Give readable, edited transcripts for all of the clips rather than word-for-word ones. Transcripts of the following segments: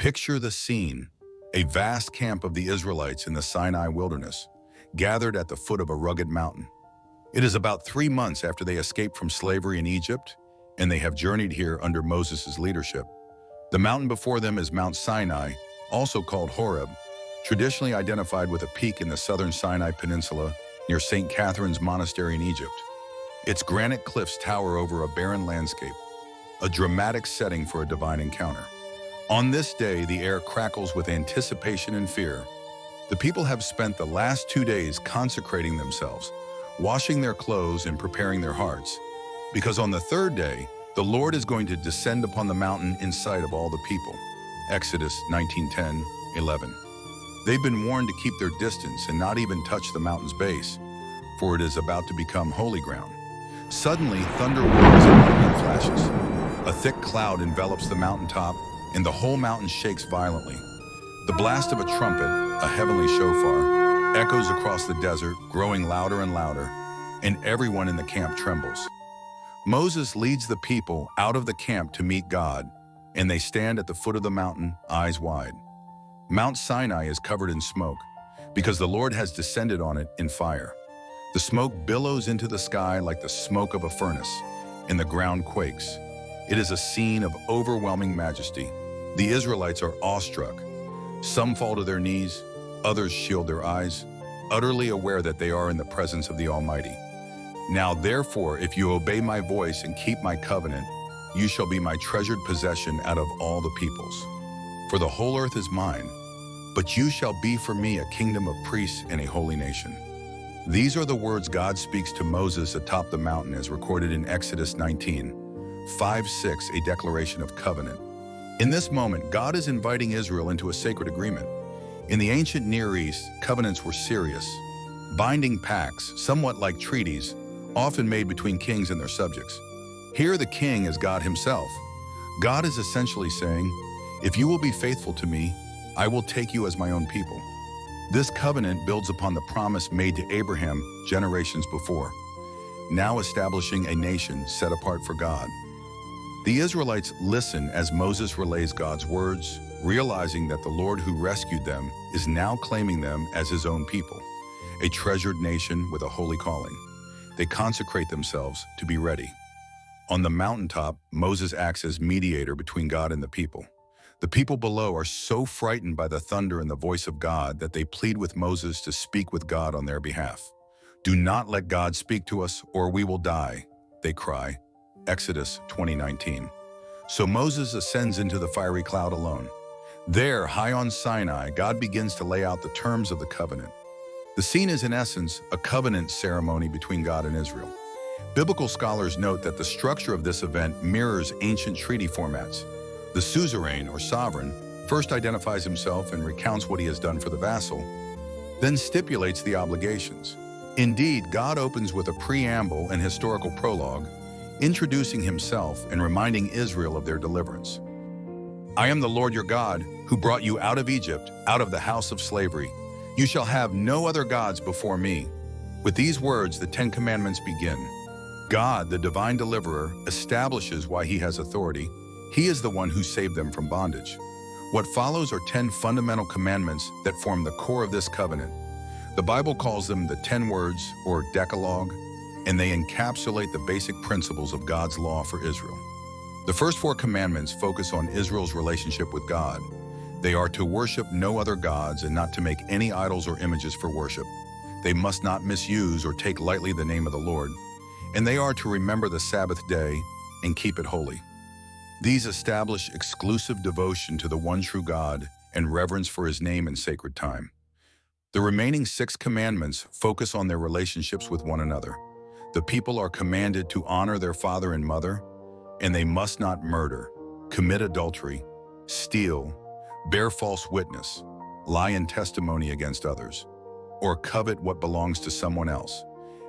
Picture the scene: a vast camp of the Israelites in the Sinai wilderness, gathered at the foot of a rugged mountain. It is about 3 months after they escaped from slavery in Egypt, and they have journeyed here under Moses' leadership. The mountain before them is Mount Sinai, also called Horeb, traditionally identified with a peak in the southern Sinai Peninsula near St. Catherine's Monastery in Egypt. Its granite cliffs tower over a barren landscape, a dramatic setting for a divine encounter. On this day, the air crackles with anticipation and fear. The people have spent the last 2 days consecrating themselves, washing their clothes and preparing their hearts, because on the third day, the Lord is going to descend upon the mountain in sight of all the people. Exodus 19:10-11. They've been warned to keep their distance and not even touch the mountain's base, for it is about to become holy ground. Suddenly, thunder roars and lightning flashes. A thick cloud envelops the mountaintop, and the whole mountain shakes violently. The blast of a trumpet, a heavenly shofar, echoes across the desert, growing louder and louder, and everyone in the camp trembles. Moses leads the people out of the camp to meet God, and they stand at the foot of the mountain, eyes wide. Mount Sinai is covered in smoke, because the Lord has descended on it in fire. The smoke billows into the sky like the smoke of a furnace, and the ground quakes. It is a scene of overwhelming majesty. The Israelites are awestruck. Some fall to their knees, others shield their eyes, utterly aware that they are in the presence of the Almighty. Now therefore, if you obey my voice and keep my covenant, you shall be my treasured possession out of all the peoples. For the whole earth is mine, but you shall be for me a kingdom of priests and a holy nation. These are the words God speaks to Moses atop the mountain, as recorded in Exodus 19:5-6, a declaration of covenant. In this moment, God is inviting Israel into a sacred agreement. In the ancient Near East, covenants were serious, binding pacts, somewhat like treaties, often made between kings and their subjects. Here, the king is God himself. God is essentially saying, if you will be faithful to me, I will take you as my own people. This covenant builds upon the promise made to Abraham generations before, now establishing a nation set apart for God. The Israelites listen as Moses relays God's words, realizing that the Lord who rescued them is now claiming them as his own people, a treasured nation with a holy calling. They consecrate themselves to be ready. On the mountaintop, Moses acts as mediator between God and the people. The people below are so frightened by the thunder and the voice of God that they plead with Moses to speak with God on their behalf. "Do not let God speak to us, or we will die," they cry. Exodus 20:19. So Moses ascends into the fiery cloud alone. There, high on Sinai, God begins to lay out the terms of the covenant. The scene is, in essence, a covenant ceremony between God and Israel. Biblical scholars note that the structure of this event mirrors ancient treaty formats. The suzerain, or sovereign, first identifies himself and recounts what he has done for the vassal, then stipulates the obligations. Indeed, God opens with a preamble and historical prologue, introducing himself and reminding Israel of their deliverance. "I am the Lord your God, who brought you out of Egypt, out of the house of slavery. You shall have no other gods before me." With these words, the 10 Commandments begin. God, the divine deliverer, establishes why he has authority. He is the one who saved them from bondage. What follows are 10 fundamental commandments that form the core of this covenant. The Bible calls them the 10 words, or Decalogue, and they encapsulate the basic principles of God's law for Israel. The first 4 commandments focus on Israel's relationship with God. They are to worship no other gods and not to make any idols or images for worship. They must not misuse or take lightly the name of the Lord, and they are to remember the Sabbath day and keep it holy. These establish exclusive devotion to the one true God and reverence for his name in sacred time. The remaining 6 commandments focus on their relationships with one another. The people are commanded to honor their father and mother, and they must not murder, commit adultery, steal, bear false witness, lie in testimony against others, or covet what belongs to someone else.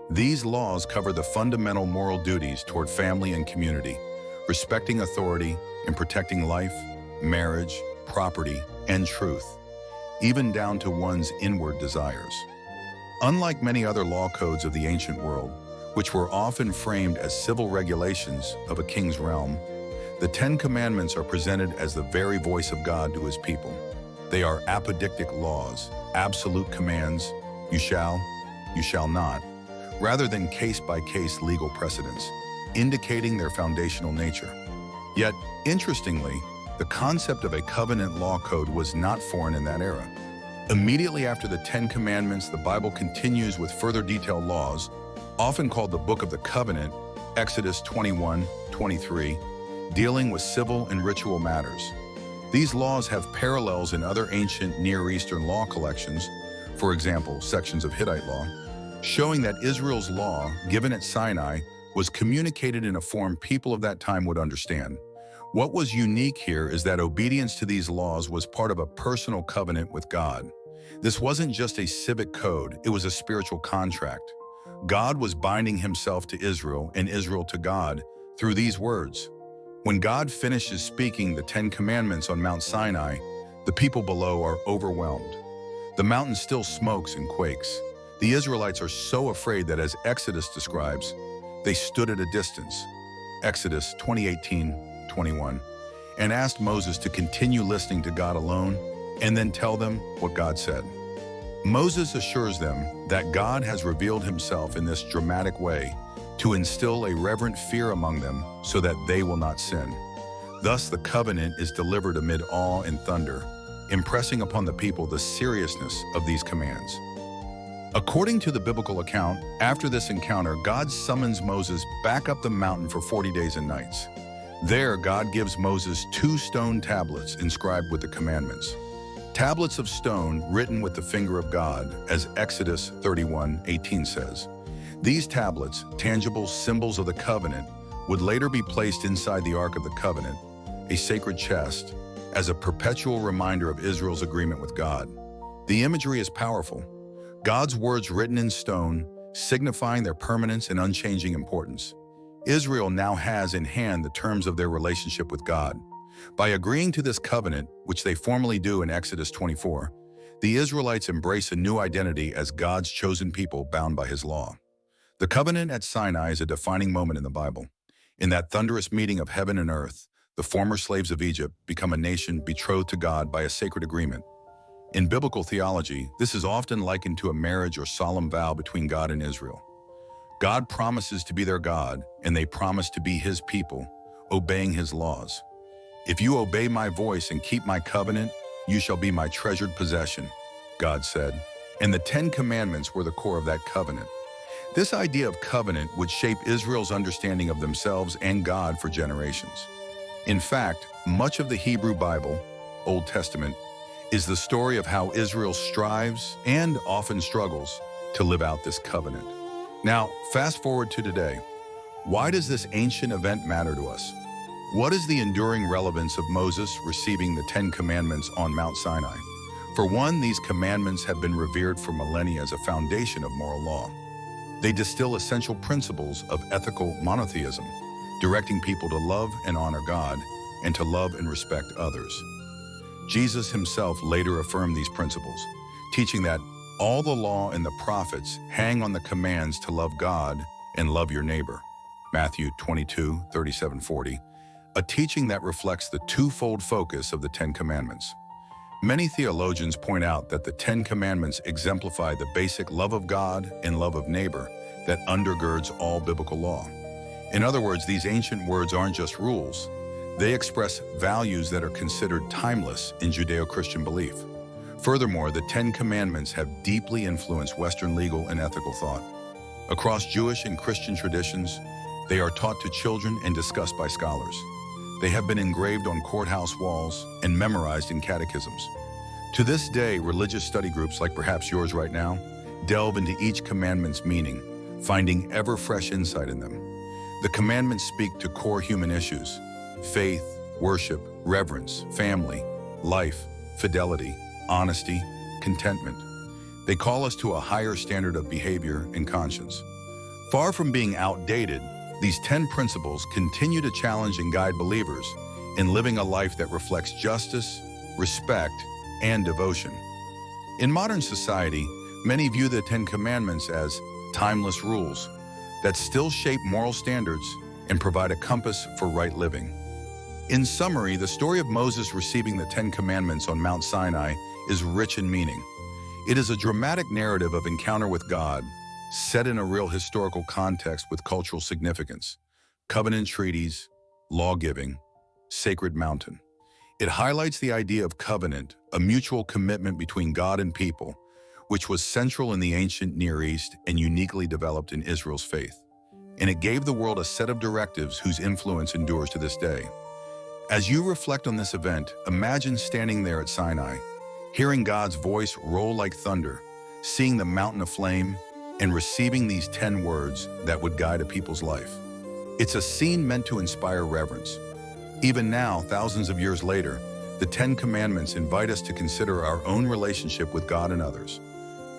These laws cover the fundamental moral duties toward family and community, respecting authority and protecting life, marriage, property, and truth, even down to one's inward desires. Unlike many other law codes of the ancient world, which were often framed as civil regulations of a king's realm, The Ten Commandments are presented as the very voice of God to his people. They are apodictic laws, absolute commands, you shall not, rather than case-by-case legal precedents, indicating their foundational nature. Yet, interestingly, the concept of a covenant law code was not foreign in that era. Immediately after the Ten Commandments, the Bible continues with further detailed laws, often called the Book of the Covenant, Exodus 21:23, dealing with civil and ritual matters. These laws have parallels in other ancient Near Eastern law collections, for example, sections of Hittite law, showing that Israel's law, given at Sinai, was communicated in a form people of that time would understand. What was unique here is that obedience to these laws was part of a personal covenant with God. This wasn't just a civic code, it was a spiritual contract. God was binding himself to Israel and Israel to God through these words. When God finishes speaking the Ten Commandments on Mount Sinai, the people below are overwhelmed. The mountain still smokes and quakes. The Israelites are so afraid that, as Exodus describes, they stood at a distance, Exodus 20:18-21, and asked Moses to continue listening to God alone and then tell them what God said. Moses assures them that God has revealed himself in this dramatic way to instill a reverent fear among them so that they will not sin. Thus, the covenant is delivered amid awe and thunder, impressing upon the people the seriousness of these commands. According to the biblical account, after this encounter, God summons Moses back up the mountain for 40 days and nights. There, God gives Moses 2 stone tablets inscribed with the commandments. Tablets of stone written with the finger of God, as Exodus 31:18 says. These tablets, tangible symbols of the covenant, would later be placed inside the Ark of the Covenant, a sacred chest, as a perpetual reminder of Israel's agreement with God. The imagery is powerful. God's words written in stone, signifying their permanence and unchanging importance. Israel now has in hand the terms of their relationship with God. By agreeing to this covenant, which they formally do in Exodus 24, the Israelites embrace a new identity as God's chosen people bound by his law. The covenant at Sinai is a defining moment in the Bible. In that thunderous meeting of heaven and earth, the former slaves of Egypt become a nation betrothed to God by a sacred agreement. In biblical theology, this is often likened to a marriage or solemn vow between God and Israel. God promises to be their God, and they promise to be his people, obeying his laws. If you obey my voice and keep my covenant, you shall be my treasured possession, God said. And the 10 Commandments were the core of that covenant. This idea of covenant would shape Israel's understanding of themselves and God for generations. In fact, much of the Hebrew Bible, Old Testament, is the story of how Israel strives and often struggles to live out this covenant. Now, fast forward to today. Why does this ancient event matter to us? What is the enduring relevance of Moses receiving the 10 Commandments on Mount Sinai? For one, these commandments have been revered for millennia as a foundation of moral law. They distill essential principles of ethical monotheism, directing people to love and honor God and to love and respect others. Jesus himself later affirmed these principles, teaching that all the law and the prophets hang on the commands to love God and love your neighbor. Matthew 22:37-40, a teaching that reflects the twofold focus of the 10 Commandments. Many theologians point out that the 10 Commandments exemplify the basic love of God and love of neighbor that undergirds all biblical law. In other words, these ancient words aren't just rules. They express values that are considered timeless in Judeo-Christian belief. Furthermore, the 10 Commandments have deeply influenced Western legal and ethical thought. Across Jewish and Christian traditions, they are taught to children and discussed by scholars. They have been engraved on courthouse walls and memorized in catechisms. To this day, religious study groups like perhaps yours right now delve into each commandment's meaning, finding ever-fresh insight in them. The commandments speak to core human issues: faith, worship, reverence, family, life, fidelity, honesty, contentment. They call us to a higher standard of behavior and conscience. Far from being outdated, these 10 principles continue to challenge and guide believers in living a life that reflects justice, respect, and devotion. In modern society, many view the 10 Commandments as timeless rules that still shape moral standards and provide a compass for right living. In summary, the story of Moses receiving the Ten Commandments on Mount Sinai is rich in meaning. It is a dramatic narrative of encounter with God, set in a real historical context with cultural significance. Covenant treaties, law-giving, sacred mountain. It highlights the idea of covenant, a mutual commitment between God and people, which was central in the ancient Near East and uniquely developed in Israel's faith. And it gave the world a set of directives whose influence endures to this day. As you reflect on this event, imagine standing there at Sinai, hearing God's voice roll like thunder, seeing the mountain aflame, and receiving these 10 words that would guide a people's life. It's a scene meant to inspire reverence. Even now, thousands of years later, the 10 Commandments invite us to consider our own relationship with God and others.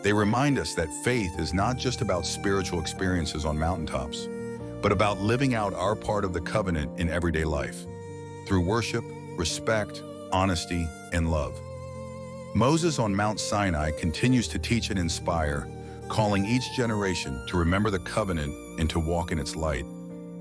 They remind us that faith is not just about spiritual experiences on mountaintops, but about living out our part of the covenant in everyday life, through worship, respect, honesty, and love. Moses on Mount Sinai continues to teach and inspire, calling each generation to remember the covenant and to walk in its light.